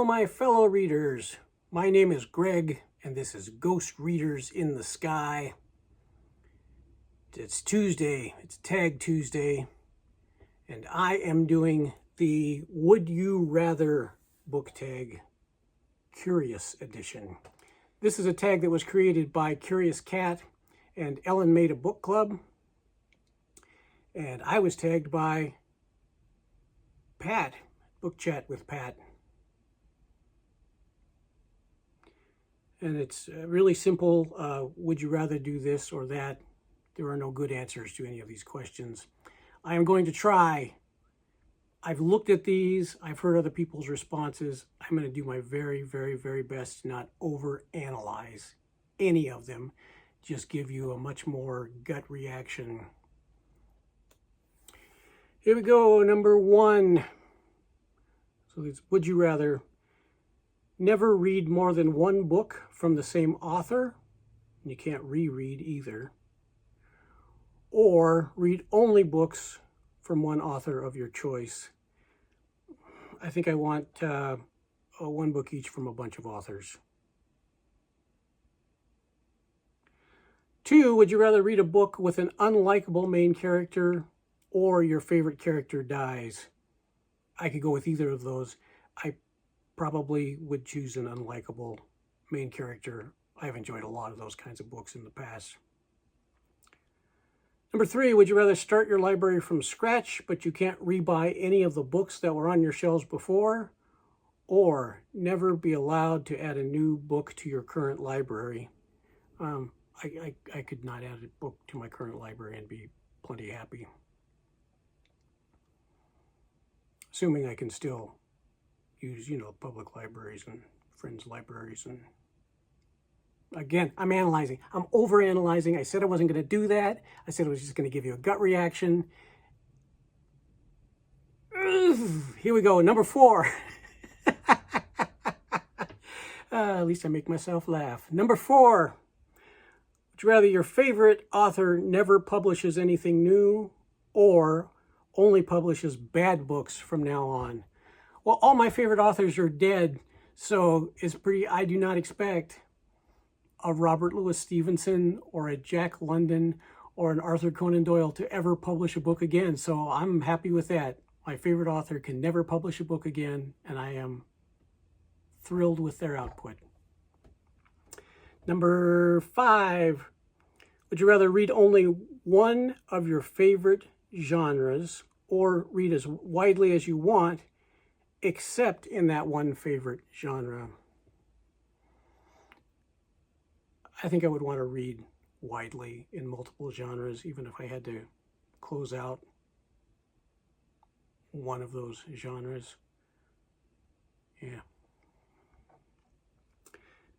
my fellow readers. My name is Greg, and this is Ghost Readers in the Sky. It's Tuesday. It's Tag Tuesday, and I am doing the Would You Rather book tag, Curious Edition. This is a tag that was created by Curious Cat and Ellen Made a Book Club, and I was tagged by Pat, Book Chat with Pat. And it's really simple. Would you rather do this or that? There are no good answers to any of these questions. I am going to try. I've looked at these. I've heard other people's responses. I'm going to do my very, very, very best to not overanalyze any of them. Just give you a much more gut reaction. Here we go. Number one. So it's would you rather never read more than one book from the same author, you can't reread either, or read only books from one author of your choice. I think I want one book each from a bunch of authors. 2, would you rather read a book with an unlikable main character or your favorite character dies? I could go with either of those. I probably would choose an unlikable main character. I've enjoyed a lot of those kinds of books in the past. Number 3, would you rather start your library from scratch, but you can't rebuy any of the books that were on your shelves before, or never be allowed to add a new book to your current library? I could not add a book to my current library and be plenty happy. Assuming I can still use, public libraries and friends' libraries. And again, I'm analyzing. I'm overanalyzing. I said I wasn't going to do that. I said I was just going to give you a gut reaction. Here we go. Number 4. At least I make myself laugh. Number 4. Would you rather your favorite author never publishes anything new or only publishes bad books from now on? Well, all my favorite authors are dead, so I do not expect a Robert Louis Stevenson or a Jack London or an Arthur Conan Doyle to ever publish a book again, so I'm happy with that. My favorite author can never publish a book again, and I am thrilled with their output. Number 5, would you rather read only one of your favorite genres or read as widely as you want, except in that one favorite genre? I think I would want to read widely in multiple genres, even if I had to close out one of those genres. Yeah.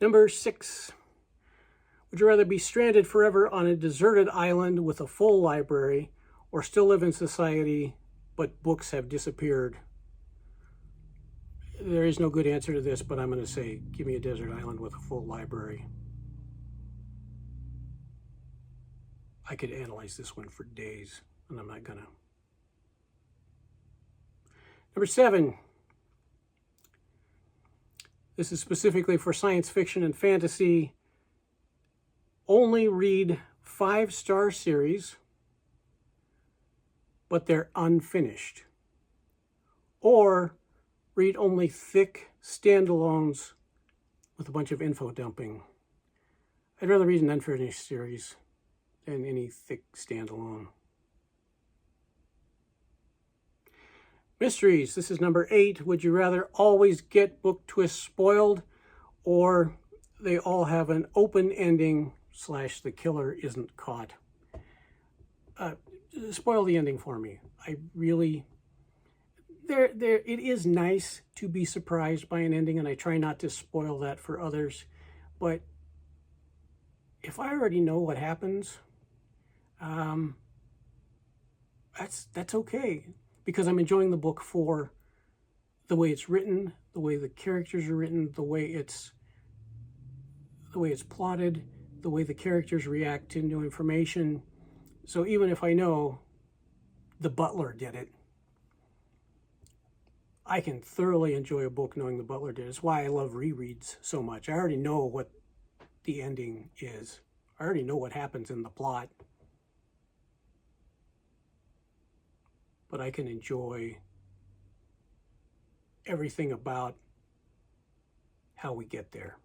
Number 6. Would you rather be stranded forever on a deserted island with a full library or still live in society, but books have disappeared? There is no good answer to this, but I'm going to say, give me a desert island with a full library. I could analyze this one for days, and I'm not going to. Number 7. This is specifically for science fiction and fantasy. Only read 5-star series, but they're unfinished. Or read only thick standalones with a bunch of info dumping. I'd rather read an unfinished series than any thick standalone. Mysteries. This is number 8. Would you rather always get book twists spoiled, or they all have an open ending / the killer isn't caught? Spoil the ending for me. I really... It is nice to be surprised by an ending, and I try not to spoil that for others. But if I already know what happens, that's okay, because I'm enjoying the book for the way it's written, the way the characters are written, the way it's plotted, the way the characters react to new information. So even if I know the butler did it, I can thoroughly enjoy a book knowing the butler did. It's why I love rereads so much. I already know what the ending is. I already know what happens in the plot. But I can enjoy everything about how we get there.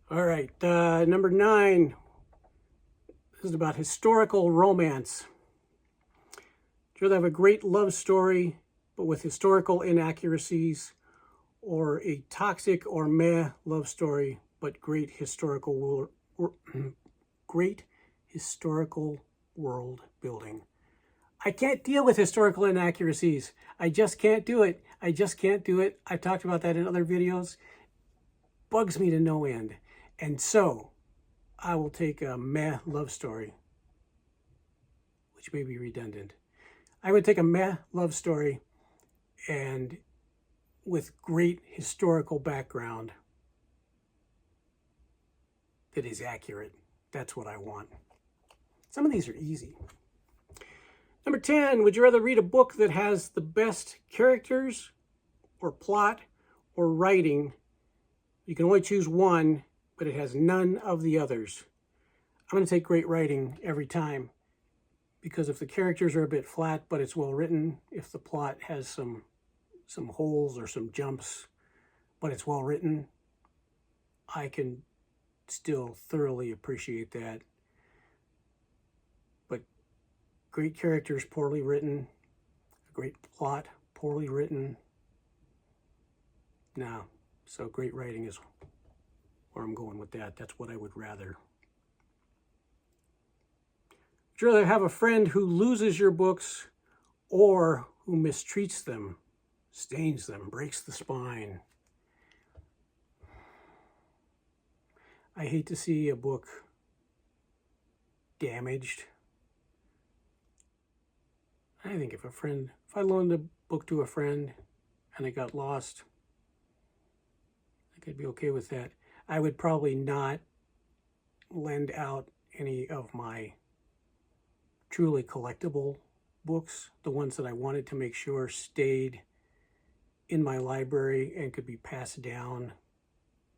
All right, number 9. This is about historical romance. Do you rather have a great love story, but with historical inaccuracies, or a toxic or meh love story, but great historical world building? I can't deal with historical inaccuracies. I just can't do it. I just can't do it. I've talked about that in other videos. Bugs me to no end. And so I will take a meh love story, which may be redundant. I would take a meh love story and with great historical background that is accurate. That's what I want. Some of these are easy. Number 10, would you rather read a book that has the best characters or plot or writing? You can only choose one, but it has none of the others. I'm going to take great writing every time, because if the characters are a bit flat, but it's well written, if the plot has some holes or some jumps, but it's well written, I can still thoroughly appreciate that. But great characters, poorly written, a great plot, poorly written, no. So great writing is where I'm going with that. That's what I would rather. Would you rather have a friend who loses your books or who mistreats them, stains them, breaks the spine? I hate to see a book damaged. I think if I loaned a book to a friend and it got lost, I could be okay with that. I would probably not lend out any of my truly collectible books, the ones that I wanted to make sure stayed in my library and could be passed down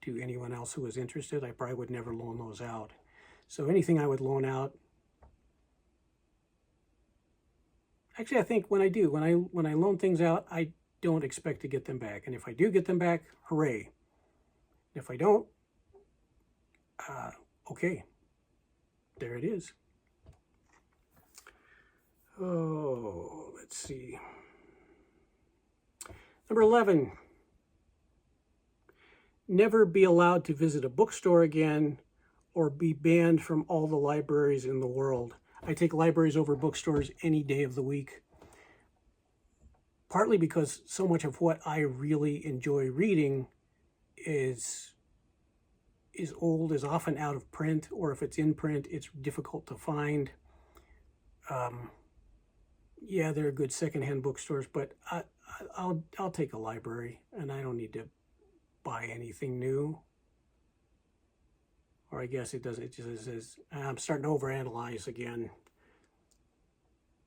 to anyone else who was interested. I probably would never loan those out. So anything I would loan out, actually I think when I loan things out, I don't expect to get them back. And if I do get them back, hooray. If I don't, okay, there it is. Oh, let's see. Number 11, never be allowed to visit a bookstore again or be banned from all the libraries in the world. I take libraries over bookstores any day of the week, partly because so much of what I really enjoy reading is old, is often out of print, or if it's in print, it's difficult to find. Yeah, there are good secondhand bookstores, but I'll take a library, and I don't need to buy anything new. Or I guess it doesn't. It just says I'm starting to overanalyze again.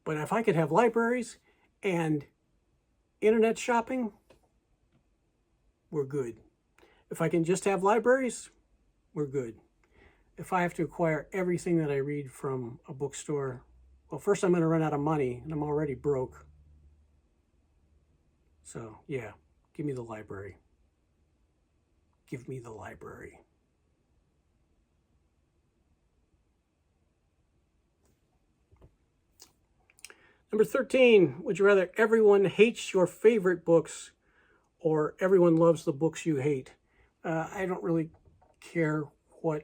But if I could have libraries and internet shopping, we're good. If I can just have libraries, we're good. If I have to acquire everything that I read from a bookstore, well, first I'm going to run out of money, and I'm already broke. So, yeah, give me the library. Give me the library. Number 13, would you rather everyone hates your favorite books or everyone loves the books you hate? I don't really care what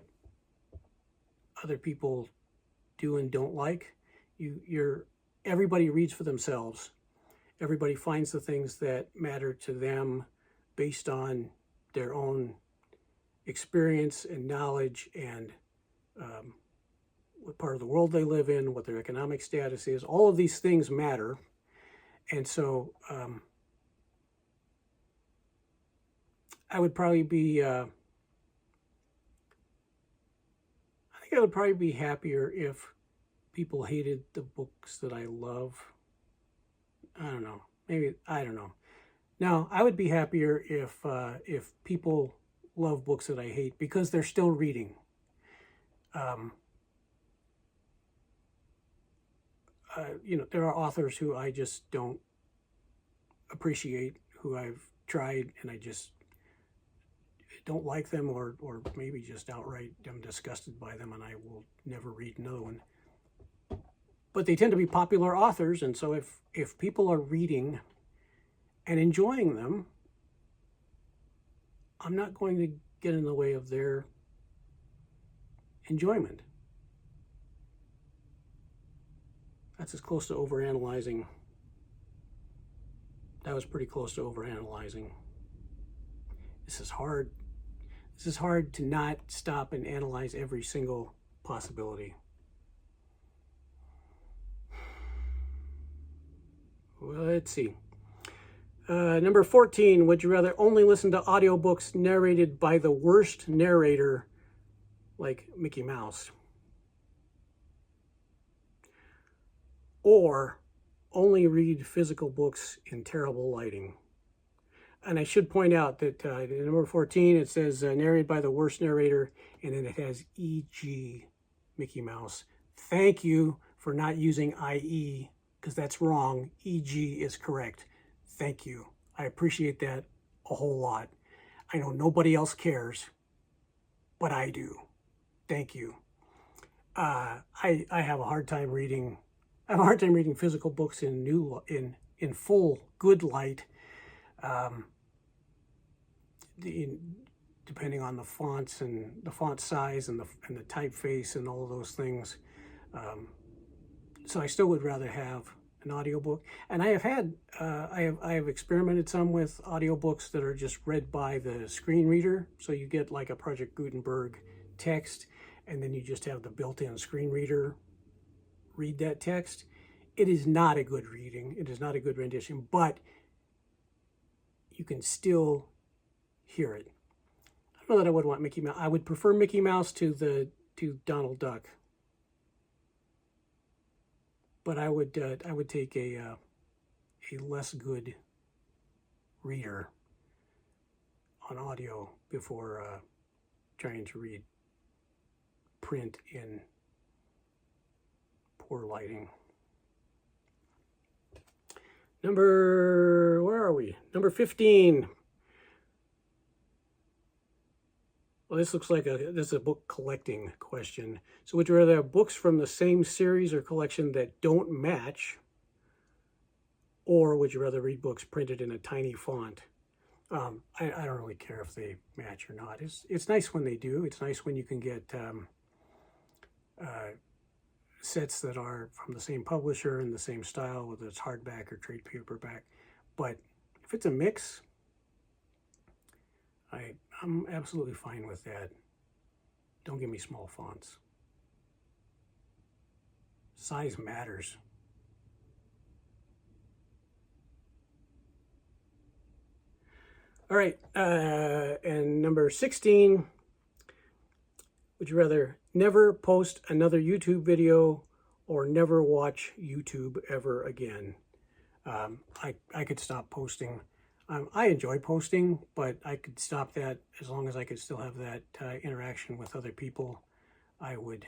other people do and don't like. Everybody reads for themselves. Everybody finds the things that matter to them based on their own experience and knowledge and what part of the world they live in, what their economic status is. All of these things matter. And so I would probably be, I think I would probably be happier if people hated the books that I love. I don't know. Maybe, I don't know. Now, I would be happier if people love books that I hate because they're still reading. Um, there are authors who I just don't appreciate, who I've tried and I just don't like them, or maybe just outright I'm disgusted by them and I will never read another one. But they tend to be popular authors, and so if people are reading and enjoying them, I'm not going to get in the way of their enjoyment. That's as close to overanalyzing. That was pretty close to overanalyzing. This is hard. This is hard to not stop and analyze every single possibility. Well, let's see. Number 14, would you rather only listen to audiobooks narrated by the worst narrator, like Mickey Mouse, or only read physical books in terrible lighting? And I should point out that in number 14, it says narrated by the worst narrator, and then it has E.G. Mickey Mouse. Thank you for not using I.E., because that's wrong. E.G. is correct. Thank you. I appreciate that a whole lot. I know nobody else cares, but I do. Thank you. I have a hard time reading. I have a hard time reading physical books in full good light. Depending on the fonts and the font size and the typeface and all of those things. So I still would rather have an audiobook. And I have had, I have experimented some with audiobooks that are just read by the screen reader. So you get like a Project Gutenberg text, and then you just have the built-in screen reader read that text. It is not a good reading. It is not a good rendition, but you can still hear it. I don't know that I would want Mickey Mouse. I would prefer Mickey Mouse to Donald Duck. But I would take a less good reader on audio before trying to read print in poor lighting. Where are we? Number 15. Well, this looks like this is a book collecting question. So would you rather have books from the same series or collection that don't match, or would you rather read books printed in a tiny font? I don't really care if they match or not. It's nice when they do. It's nice when you can get sets that are from the same publisher and the same style, whether it's hardback or trade paperback. But if it's a mix, I'm absolutely fine with that. Don't give me small fonts. Size matters. All right, and number 16, would you rather never post another YouTube video or never watch YouTube ever again? I could stop posting. I enjoy posting, but I could stop that as long as I could still have that interaction with other people. I would.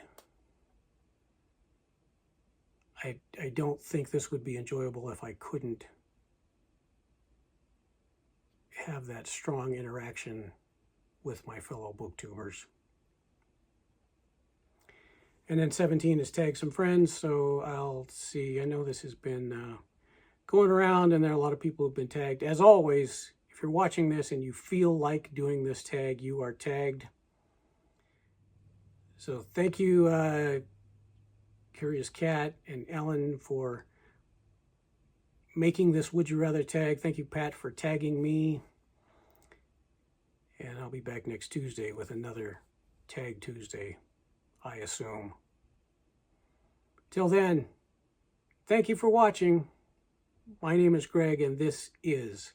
I don't think this would be enjoyable if I couldn't have that strong interaction with my fellow booktubers. And then 17 is tag some friends. So I'll see. I know this has been going around, and there are a lot of people who've been tagged. As always, if you're watching this and you feel like doing this tag, you are tagged. So thank you, Curious Cat and Ellen, for making this Would You Rather tag. Thank you, Pat, for tagging me. And I'll be back next Tuesday with another Tag Tuesday, I assume. Till then, thank you for watching. My name is Greg, and this is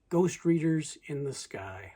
Ghost Readers in the Sky.